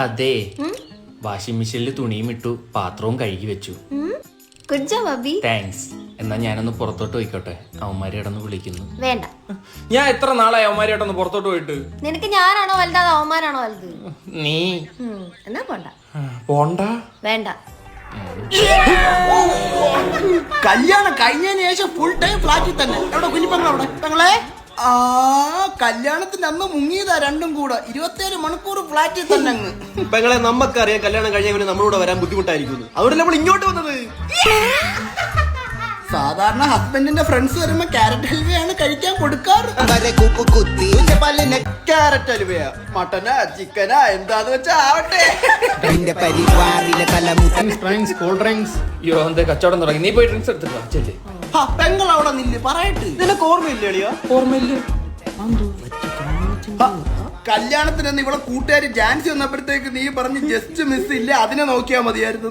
അതെ, വാഷിംഗ് മെഷീനിൽ തുണിയും ഇട്ടു, പാത്രവും കഴുകി വെച്ചു. താങ്ക്സ്. എന്നാ ഞാനൊന്ന് പുറത്തോട്ട് പോയിക്കോട്ടെ, അവന്മാരെ ഇടന്ന് വിളിക്കുന്നു. വേണ്ട, ഞാൻ എത്ര നാളായി അവന്മാരെ ഇടന്ന് പുറത്തോട്ട് പോയിട്ട്. നിനക്ക് ഞാനാണോ വലുത് അതോ അവന്മാരാണോ വലുത്? നീ എന്നാ പോണ്ട. പോണ്ട, വേണ്ട. കല്യാണം കഴിഞ്ഞതിന് ശേഷം ഫുൾ ടൈം ഫ്ലാറ്റിൽ തന്നെ. എവിടെ കുഞ്ഞിപ്പങ്ങൾ? അവിടെ പെങ്ങളെ ആ കല്യാണത്തിന്റെ അന്ന് മുങ്ങിയതാ രണ്ടും കൂടെ. 27 മണിക്കൂർ ഫ്ലാറ്റിൽ തന്നെ അങ്ങ്. പെങ്ങളെ നമുക്കറിയാം കല്യാണം കഴിഞ്ഞ നമ്മളോട് വരാൻ ബുദ്ധിമുട്ടായിരിക്കും. അതുകൊണ്ട് നമ്മൾ ഇങ്ങോട്ട് വന്നത്. സാധാരണ ഹസ്ബൻഡിന്റെ ഫ്രണ്ട്സ് വരുമ്പോ ക്യാരറ്റ് ഹൽവയാണ് കഴിക്കാൻ കൊടുക്കാറ്. ക്യാരറ്റ് ഹൽവയാ, മട്ടനാ ചിക്കനാ എന്താന്ന് വെച്ചാ ആവട്ടെ. കച്ചവടം തുടങ്ങി. നീ പോയി ഡ്രിങ്ക്സ് എടുത്തിട്ട് ചെല്ലേ. പെങ്ങൾ അവിടെ നില്ല് പറയട്ടെ. നിനക്ക് ഓർമ്മയില്ലേ അളിയാ? ഓർമ്മയില്ല. കല്യാണത്തിന് ഇവളെ കൂട്ടുകാരി ജാൻസി വന്നപ്പോഴത്തേക്ക് നീ പറഞ്ഞ് ജസ്റ്റ് മിസ് ഇല്ല, അതിനെ നോക്കിയാ മതിയായിരുന്നു.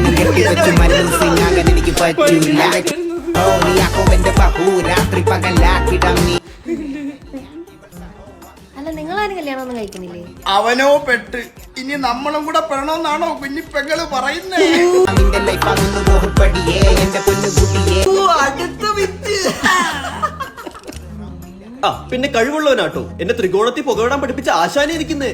അല്ല, നിങ്ങളാരും കല്യാണം ഒന്നും കഴിക്കുന്നില്ലേ? അവനോ പെട്ട്. ഇനി നമ്മളും കൂടെ പെടണമെന്നാണോ കുഞ്ഞി പെങ്ങള് പറയുന്നേ? അടുത്ത വിറ്റ്. പിന്നെ കഴിവുള്ളവനാട്ടോ. എന്നെ ത്രികോണത്തിൽ പുകവിടാൻ പഠിപ്പിച്ച ആശാനെ ഇരിക്കുന്നേ.